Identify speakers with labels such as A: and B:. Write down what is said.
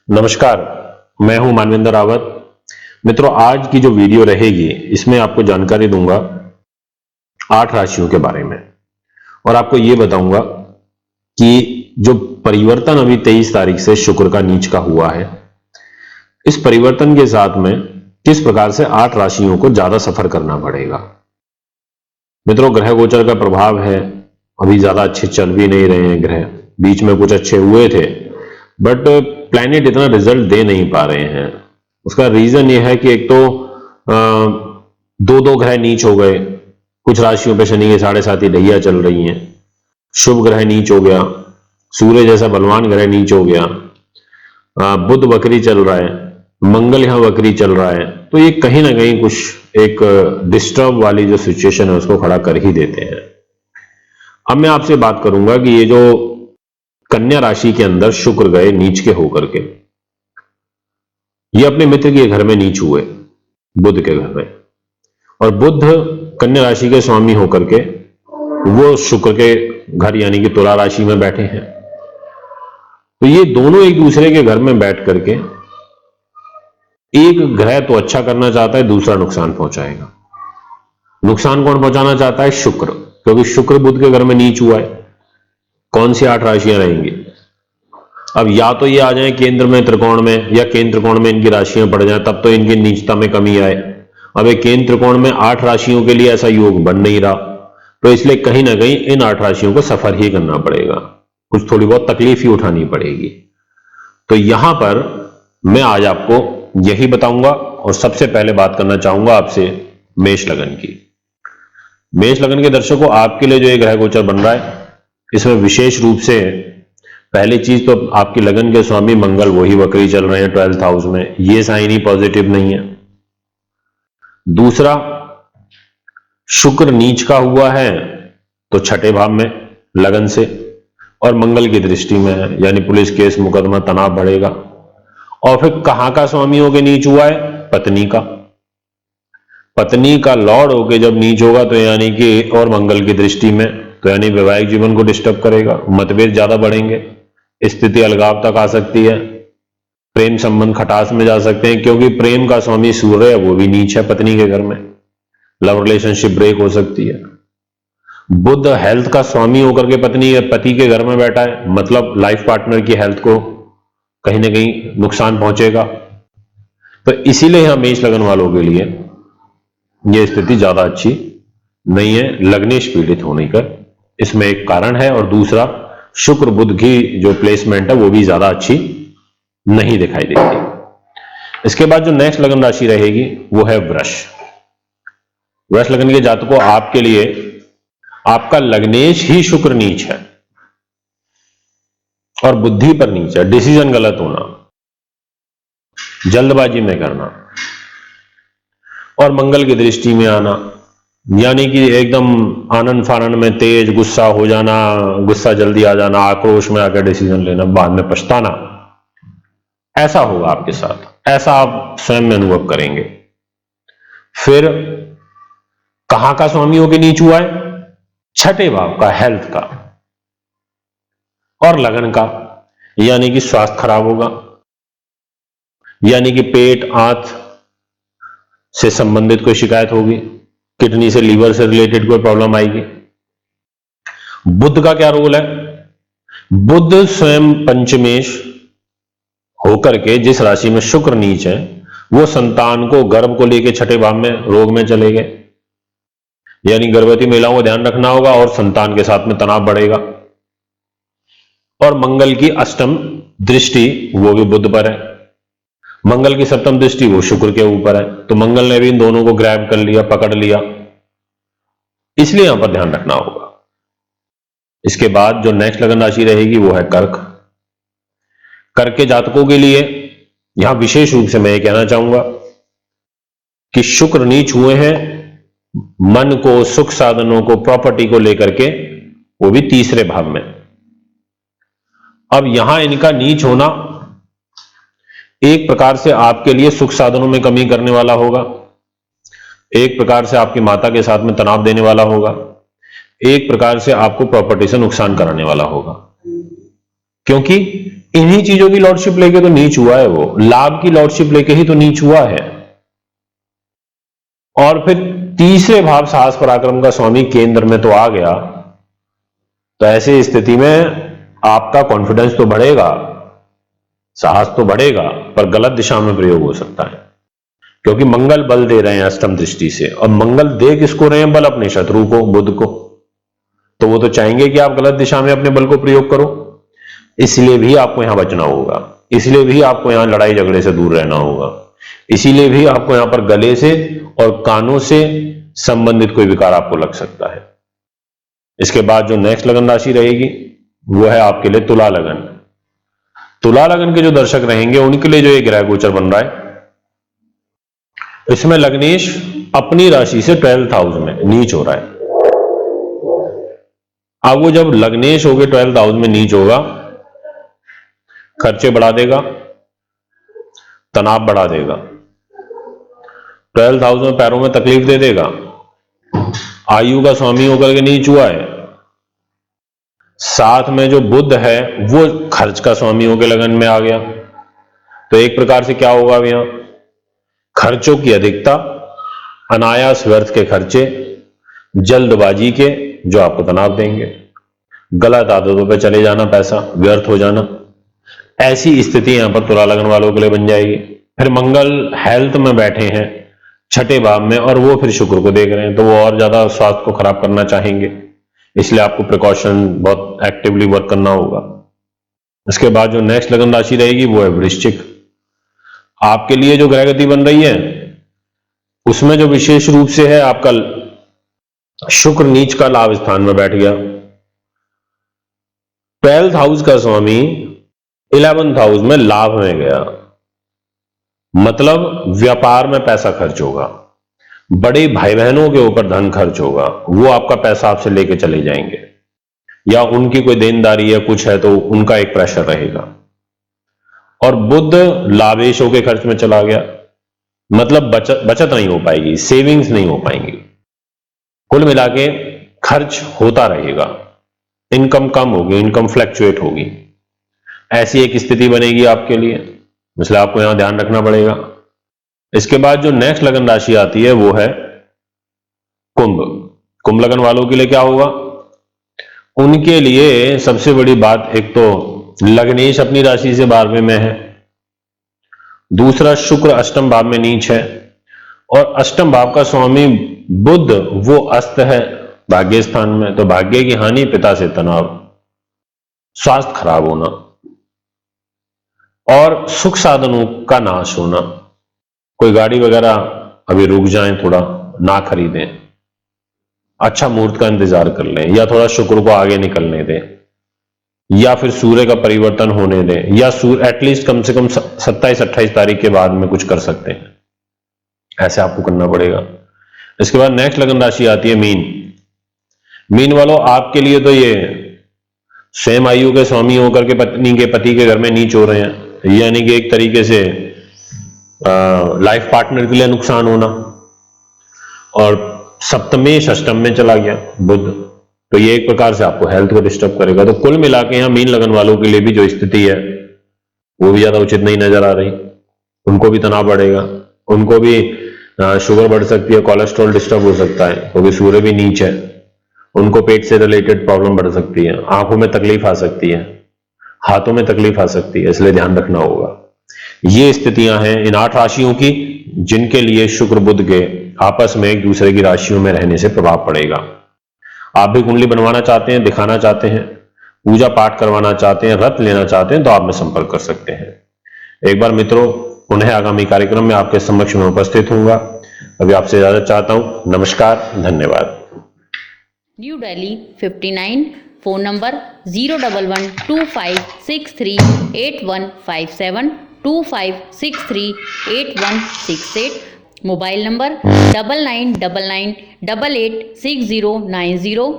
A: नमस्कार, मैं हूं मानवेंद्र रावत। मित्रों, आज की जो वीडियो रहेगी इसमें आपको जानकारी दूंगा 8 राशियों के बारे में और आपको ये बताऊंगा कि जो परिवर्तन अभी 23 तारीख से शुक्र का नीच का हुआ है, इस परिवर्तन के साथ में किस प्रकार से 8 राशियों को ज्यादा सफर करना पड़ेगा। मित्रों, ग्रह गोचर का प्रभाव है, अभी ज्यादा अच्छे चल भी नहीं रहे हैं ग्रह। बीच में कुछ अच्छे हुए थे बट प्लैनेट इतना रिजल्ट दे नहीं पा रहे हैं। उसका रीजन यह है कि एक तो दो दो ग्रह नीच हो गए, कुछ राशियों पे शनि के 7.5 ढैया चल रही हैं, शुभ ग्रह नीच हो गया, सूर्य जैसा बलवान ग्रह नीच हो गया, बुध वक्री चल रहा है, मंगल यहां वक्री चल रहा है। तो ये कहीं ना कहीं कुछ एक डिस्टर्ब वाली जो सिचुएशन है उसको खड़ा कर ही देते हैं। अब मैं आपसे बात करूंगा कि ये जो कन्या राशि के अंदर शुक्र गए नीच के होकर के, ये अपने मित्र के घर में नीच हुए, बुध के घर में, और बुध कन्या राशि के स्वामी होकर के वो शुक्र के घर यानी कि तुला राशि में बैठे हैं। तो ये दोनों एक दूसरे के घर में बैठ करके एक ग्रह तो अच्छा करना चाहता है, दूसरा नुकसान पहुंचाएगा। नुकसान कौन पहुंचाना चाहता है? शुक्र, क्योंकि शुक्र बुध के घर में नीच हुआ है। कौन सी 8 राशियां रहेंगी? अब या तो ये आ जाए केंद्र में त्रिकोण में, या केंद्र त्रिकोण में इनकी राशियां पड़ जाए, तब तो इनकी नीचता में कमी आए। अब एक केंद्र त्रिकोण में 8 राशियों के लिए ऐसा योग बन नहीं रहा, तो इसलिए कहीं ना कहीं इन 8 राशियों को सफर ही करना पड़ेगा, कुछ थोड़ी बहुत तकलीफ ही उठानी पड़ेगी। तो यहां पर मैं आज आपको यही बताऊंगा और सबसे पहले बात करना चाहूंगा आपसे मेष लगन की। मेष लगन के दर्शकों, आपके लिए जो ये ग्रह गोचर बन रहा है, इसमें विशेष रूप से पहली चीज तो आपकी लगन के स्वामी मंगल वही वक्री चल रहे हैं 12th हाउस में, ये साइन ही पॉजिटिव नहीं है। दूसरा, शुक्र नीच का हुआ है तो 6ठे भाव में लगन से, और मंगल की दृष्टि में है, यानी पुलिस केस मुकदमा तनाव बढ़ेगा। और फिर कहां का स्वामी होके नीच हुआ है? पत्नी का। पत्नी का लॉर्ड होके जब नीच होगा तो यानी कि, और मंगल की दृष्टि में, तो यानी वैवाहिक जीवन को डिस्टर्ब करेगा, मतभेद ज्यादा बढ़ेंगे, स्थिति अलगाव तक आ सकती है, प्रेम संबंध खटास में जा सकते हैं, क्योंकि प्रेम का स्वामी सूर्य है, वो भी नीच है पत्नी के घर में, लव रिलेशनशिप ब्रेक हो सकती है। बुध हेल्थ का स्वामी होकर के पति के घर में बैठा है, मतलब लाइफ पार्टनर की हेल्थ को कहीं ना कहीं नुकसान पहुंचेगा। तो इसीलिए यहां मेष लगन वालों के लिए यह स्थिति ज्यादा अच्छी नहीं है, लग्नेश पीड़ित होने का इसमें एक कारण है। और दूसरा, शुक्र बुध की जो प्लेसमेंट है वो भी ज्यादा अच्छी नहीं दिखाई देती। इसके बाद जो नेक्स्ट लगन राशि रहेगी वो है वृष। वृष लगन के जातकों, आपके लिए आपका लग्नेश ही शुक्र नीच है और बुद्धि पर नीच है। डिसीजन गलत होना, जल्दबाजी में करना, और मंगल की दृष्टि में आना, यानी कि एकदम आनंद फानंद में तेज गुस्सा हो जाना, गुस्सा जल्दी आ जाना, आक्रोश में आकर डिसीजन लेना, बाद में पछताना, ऐसा होगा आपके साथ, ऐसा आप स्वयं में अनुभव करेंगे। फिर कहां का स्वामी होकर नीच हुआ है? 6ठे भाव का, हेल्थ का और लगन का, यानी कि स्वास्थ्य खराब होगा, यानी कि पेट आंत से संबंधित कोई शिकायत होगी, किडनी से, लीवर से रिलेटेड कोई प्रॉब्लम आएगी। बुध का क्या रोल है? बुध स्वयं पंचमेश होकर के जिस राशि में शुक्र नीच है, वो संतान को, गर्भ को लेकर 6ठे भाव में रोग में चले गए, यानी गर्भवती महिलाओं को ध्यान रखना होगा और संतान के साथ में तनाव बढ़ेगा। और मंगल की अष्टम दृष्टि वो भी बुध पर है, मंगल की सप्तम दृष्टि वो शुक्र के ऊपर है, तो मंगल ने भी इन दोनों को ग्रैब कर लिया, पकड़ लिया, इसलिए यहां पर ध्यान रखना होगा। इसके बाद जो नेक्स्ट लगन राशि रहेगी वो है कर्क। कर्क के जातकों के लिए यहां विशेष रूप से मैं ये कहना चाहूंगा कि शुक्र नीच हुए हैं मन को, सुख साधनों को, प्रॉपर्टी को लेकर के, वो भी 3रे भाव में। अब यहां इनका नीच होना एक प्रकार से आपके लिए सुख साधनों में कमी करने वाला होगा, एक प्रकार से आपकी माता के साथ में तनाव देने वाला होगा, एक प्रकार से आपको प्रॉपर्टी से नुकसान कराने वाला होगा, क्योंकि इन्हीं चीजों की लॉर्डशिप लेके तो नीच हुआ है, वो लाभ की लॉर्डशिप लेके ही तो नीच हुआ है। और फिर तीसरे भाव साहस पराक्रम का स्वामी केंद्र में तो आ गया, तो ऐसी स्थिति में आपका कॉन्फिडेंस तो बढ़ेगा, साहस तो बढ़ेगा, पर गलत दिशा में प्रयोग हो सकता है, क्योंकि मंगल बल दे रहे हैं अष्टम दृष्टि से, और मंगल दे किसको रहे हैं? बल अपने शत्रु को, बुध को। तो वो तो चाहेंगे कि आप गलत दिशा में अपने बल को प्रयोग करो, इसलिए भी आपको यहां बचना होगा, इसलिए भी आपको यहां लड़ाई झगड़े से दूर रहना होगा, इसीलिए भी आपको यहां पर गले से और कानों से संबंधित कोई विकार आपको लग सकता है। इसके बाद जो नेक्स्ट लगन राशि रहेगी वो है आपके लिए तुला लगन। तुला लगन के जो दर्शक रहेंगे उनके लिए जो ये ग्रह गोचर बन रहा है, इसमें लग्नेश अपनी राशि से 12th हाउस में नीच हो रहा है। अब वो जब लग्नेश हो गए 12th हाउस में नीच होगा, खर्चे बढ़ा देगा, तनाव बढ़ा देगा, 12th हाउस में पैरों में तकलीफ दे देगा, आयु का स्वामी होकर के नीच हुआ है, साथ में जो बुध है वो खर्च का स्वामी होकर लगन में आ गया। तो एक प्रकार से क्या होगा? यहां खर्चों की अधिकता, अनायास व्यर्थ के खर्चे, जल्दबाजी के, जो आपको तनाव देंगे, गलत आदतों पे चले जाना, पैसा व्यर्थ हो जाना, ऐसी स्थिति यहां पर तुला लगन वालों के लिए बन जाएगी। फिर मंगल हेल्थ में बैठे हैं 6ठे भाव में, और वो फिर शुक्र को देख रहे हैं, तो वो और ज्यादा स्वास्थ्य को खराब करना चाहेंगे, इसलिए आपको प्रिकॉशन बहुत एक्टिवली वर्क करना होगा। इसके बाद जो नेक्स्ट लगन राशि रहेगी वो है वृश्चिक। आपके लिए जो ग्रह गति बन रही है उसमें जो विशेष रूप से है, आपका शुक्र नीच का लाभ स्थान में बैठ गया, 12th हाउस का स्वामी 11th हाउस में लाभ में गया, मतलब व्यापार में पैसा खर्च होगा, बड़े भाई बहनों के ऊपर धन खर्च होगा, वो आपका पैसा आपसे लेके चले जाएंगे, या उनकी कोई देनदारी या कुछ है तो उनका एक प्रेशर रहेगा। और बुध लाभेश होके खर्च में चला गया, मतलब बचत नहीं हो पाएगी, सेविंग्स नहीं हो पाएंगी, कुल मिला के खर्च होता रहेगा, इनकम कम होगी, इनकम फ्लैक्चुएट होगी, ऐसी एक स्थिति बनेगी आपके लिए, इसलिए आपको यहां ध्यान रखना पड़ेगा। इसके बाद जो नेक्स्ट लगन राशि आती है वो है कुंभ। कुंभ लगन वालों के लिए क्या होगा? उनके लिए सबसे बड़ी बात, एक तो लग्नेश अपनी राशि से 12वें में है, दूसरा शुक्र अष्टम भाव में नीच है, और अष्टम भाव का स्वामी बुध वो अस्त है भाग्य स्थान में, तो भाग्य की हानि, पिता से तनाव, स्वास्थ्य खराब होना, और सुख साधनों का नाश होना। कोई गाड़ी वगैरह अभी रुक जाए, थोड़ा ना खरीदें, अच्छा मुहूर्त का इंतजार कर लें, या थोड़ा शुक्र को आगे निकलने दें, या फिर सूर्य का परिवर्तन होने दें, या सूर्य एटलीस्ट कम से कम 27-28 तारीख के बाद में कुछ कर सकते हैं, ऐसे आपको करना पड़ेगा। इसके बाद नेक्स्ट लगन राशि आती है मीन। मीन वालों, आपके लिए तो ये स्वयं आयु के स्वामी होकर के पत्नी के पति के घर में नीच हो रहे हैं, यानी कि एक तरीके से लाइफ पार्टनर के लिए नुकसान होना, और सप्तमेश अष्टम में चला गया बुध, तो ये एक प्रकार से आपको हेल्थ को डिस्टर्ब करेगा। तो कुल मिला के यहां मीन लगन वालों के लिए भी जो स्थिति है वो भी ज्यादा उचित नहीं नजर आ रही, उनको भी तनाव बढ़ेगा, उनको भी शुगर बढ़ सकती है, कोलेस्ट्रॉल डिस्टर्ब हो सकता है क्योंकि सूर्य भी नीच है, उनको पेट से रिलेटेड प्रॉब्लम बढ़ सकती है, आंखों में तकलीफ आ सकती है, हाथों में तकलीफ आ सकती है, इसलिए ध्यान रखना होगा। ये स्थितियां हैं इन 8 राशियों की, जिनके लिए शुक्र बुध के आपस में एक दूसरे की राशियों में रहने से प्रभाव पड़ेगा। आप भी कुंडली बनवाना चाहते हैं, दिखाना चाहते हैं, पूजा पाठ करवाना चाहते हैं, व्रत लेना चाहते हैं, तो आप में संपर्क कर सकते हैं। एक बार मित्रों, पुनः आगामी कार्यक्रम में आपके समक्ष में उपस्थित होऊंगा। अभी आपसे इजाजत चाहता हूं। नमस्कार, धन्यवाद।
B: New Delhi 59, phone number 01125638157, 25638168, mobile number 9999886090।